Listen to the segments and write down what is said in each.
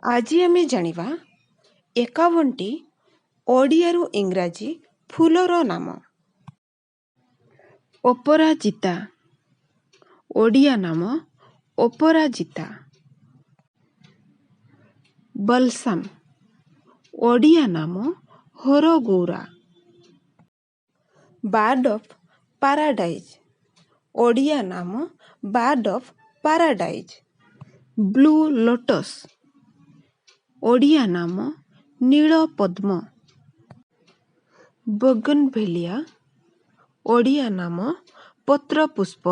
ଆଜି ଆମେ ଜାଣିବା 51ଟି ଓଡ଼ିଆରୁ ଇଂରାଜୀ ଫୁଲର ନାମ। ଅପରାଜିତା, ଓଡ଼ିଆ ନାମ ଅପରାଜିତା। ବଲସାମ, ଓଡ଼ିଆ ନାମ ହରଗୌରା। ବାର୍ଡ ଅଫ୍ ପାରାଡାଇଜ, ଓଡ଼ିଆ ନାମ bird of paradise. Blue lotus, Odia ନାମ ନୀଳପଦ୍ମ। ବୋଗନଭେଲିଆ, ଓଡ଼ିଆ ନାମ ପତ୍ରପୁଷ୍ପ।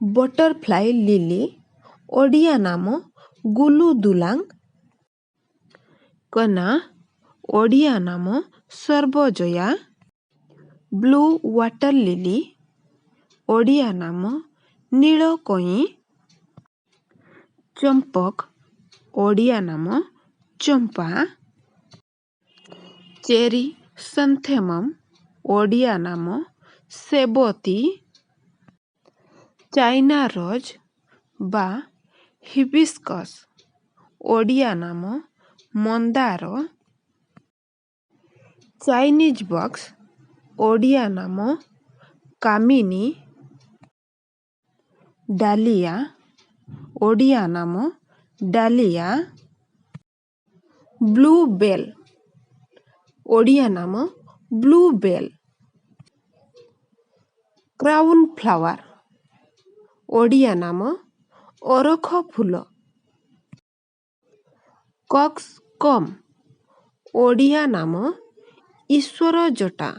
ବଟରଫ୍ଲାଇ ଲିଲି, ଓଡ଼ିଆ ନାମ ଗୁଲୁଦୁଲାଙ୍ଗ। କନା, ଓଡ଼ିଆ ନାମ ସର୍ବଜୟା। ବ୍ଲୁ ୱାଟର ଲିଲି, ଓଡ଼ିଆ ନାମ ନୀଳକଇଁ। ଚମ୍ପକ, ଓଡ଼ିଆ ନାମ ଚମ୍ପା। ଚେରି ସନ୍ଥେମମ୍, ଓଡ଼ିଆ ନାମ ସେବତୀ। ଚାଇନା ରୋଜ ବା ହିବିସ୍କସ୍, ଓଡ଼ିଆ ନାମ ମନ୍ଦାର। ଚାଇନିଜ ବକ୍ସ, ଓଡ଼ିଆ ନାମ କାମିନୀ। ଡାଲିଆ, ଓଡ଼ିଆ ନାମ ଡାଲିଆ। ବ୍ଲୁବେଲ, ଓଡ଼ିଆ ନାମ ବ୍ଲୁବେଲ। କ୍ରାଉନ ଫ୍ଲାୱାର, ଓଡ଼ିଆ ନାମ ଅରଖ ଫୁଲ। କକ୍ସକମ୍, ଓଡ଼ିଆ ନାମ ଈଶ୍ୱର ଜଟା।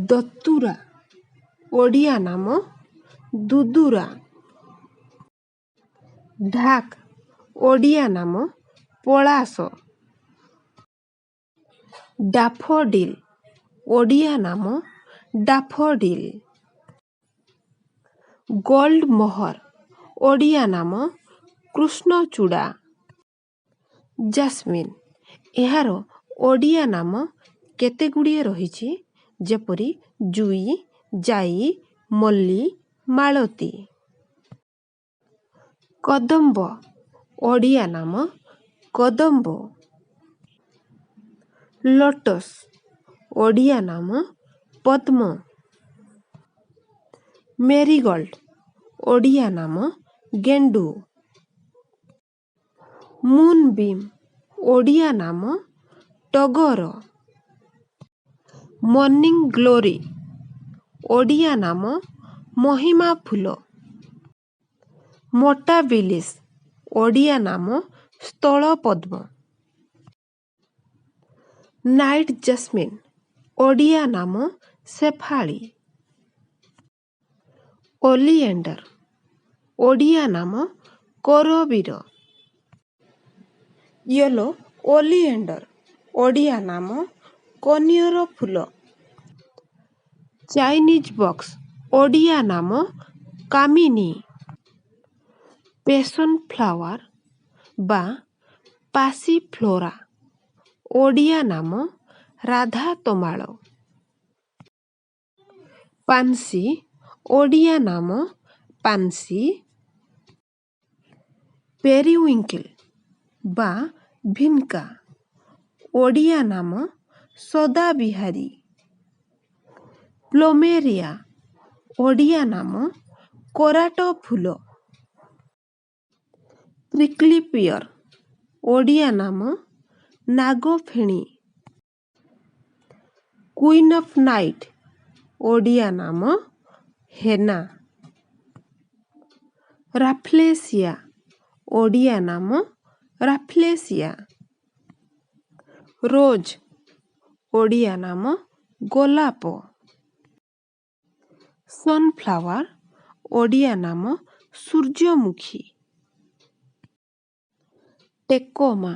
ଦତୁରା, ଓଡ଼ିଆ ନାମ ଦୁଦୁରା। ଢାକ, ଓଡ଼ିଆ ନାମ ପଳାଶ। ଡାଫୋଡିଲ, ଓଡ଼ିଆ ନାମ ଡାଫୋଡିଲ। ଗୋଲ୍ଡ ମୋହର, ଓଡ଼ିଆ ନାମ କୃଷ୍ଣଚୂଡ଼ା। ଜାସ୍ମିନ, ଏହାର ଓଡ଼ିଆ ନାମ କେତେଗୁଡ଼ିଏ ରହିଛି, ଯେପରି ଜୁଇ, ଜାଇ, ମଲ୍ଲୀ, ମାଳତୀ। କଦମ୍ବ, ଓଡ଼ିଆ ନାମ କଦମ୍ବ। ଲୋଟସ୍, ଓଡ଼ିଆ ନାମ ପଦ୍ମ। ମେରିଗୋଲ୍ଡ, ଓଡ଼ିଆ ନାମ ଗେଣ୍ଡୁ। ମୁନବିମ୍, ଓଡ଼ିଆ ନାମ ଟଗର। ମର୍ଣ୍ଣିଂ ଗ୍ଲୋରୀ, ଓଡ଼ିଆ ନାମ ମହିମା ଫୁଲ। ମୋଟାବିଲିସ, ଓଡ଼ିଆ ନାମ ସ୍ଥଳପଦ୍ମ। ନାଇଟ ଜାସ୍ମିନ, ଓଡ଼ିଆ ନାମ ଶେଫାଳୀ। ଓଲିଏଣ୍ଡର, ଓଡ଼ିଆ ନାମ କରବୀର। ୟେଲୋ ଓଲିଏଣ୍ଡର, ଓଡ଼ିଆ ନାମ କନିଅର ଫୁଲ। ଚାଇନିଜ ବକ୍ସ, ଓଡ଼ିଆ ନାମ କାମିନୀ। ପେସନ ଫ୍ଲାୱାର ବା ପାସିଫ୍ଲୋରା, ଓଡ଼ିଆ ନାମ ରାଧାତମାଳ। ପାନ୍ସି, ଓଡ଼ିଆ ନାମ ପାନ୍ସି। ପେରିୱିଙ୍କିଲ ବା ଭିନ୍କା, ଓଡ଼ିଆ ନାମ ସଦାବିହାରୀ। ପ୍ଲୁମେରିଆ, ଓଡ଼ିଆ ନାମ କରାଟ ଫୁଲ। ପ୍ରିକଲି ପିୟର, ଓଡ଼ିଆ ନାମ ନାଗଫେଣି। କୁଇନ୍ ଅଫ୍ ନାଇଟ, ଓଡ଼ିଆ ନାମ ହେନା। ରାଫଲେସିଆ, ଓଡ଼ିଆ ନାମ ରାଫଲେସିଆ। ରୋଜ, ଓଡ଼ିଆ ନାମ ଗୋଲାପ। ସନଫ୍ଲାୱାର, ଓଡ଼ିଆ ନାମ ସୂର୍ଯ୍ୟମୁଖୀ। ଟେକୋମା,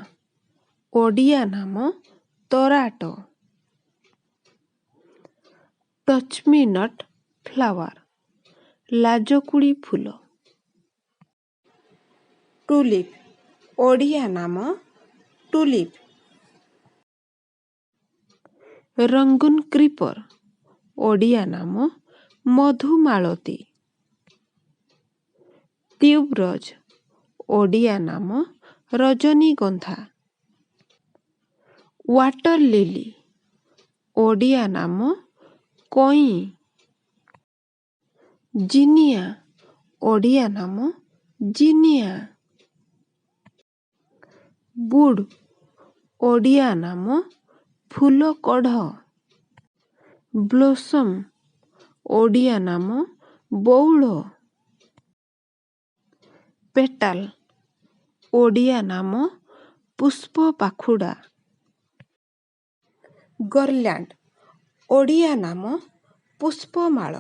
ଓଡ଼ିଆ ନାମ ତରାଟ। ଟଚମିନଟ ଫ୍ଲାୱାର, ଲାଜକୁଳି ଫୁଲ। ଟୁଲିପ, ଓଡ଼ିଆ ନାମ ଟୁଲିପ। ରଙ୍ଗୁନ କ୍ରିପର, ଓଡ଼ିଆ ନାମ ମଧୁମାଳତୀ। ଟ୍ୟୁବରୋଜ ଓଡ଼ିଆ ନାମ ରଜନୀଗନ୍ଧା। ୱାଟର ଲିଲି ଓଡ଼ିଆ ନାମ କଇଁ। ଜିନିଆ ଓଡ଼ିଆ ନାମ ଜିନିଆ। ବୁଡ଼ ଓଡ଼ିଆ ନାମ ଫୁଲକଢ଼। ବ୍ଲୋସମ ଓଡ଼ିଆ ନାମ ବଉଳ। ପେଟାଲ ଓଡ଼ିଆ ନାମ ପୁଷ୍ପପାଖୁଡ଼ା। ଗର୍ଲ୍ୟାଣ୍ଡ ଓଡ଼ିଆ ନାମ ପୁଷ୍ପମାଳ।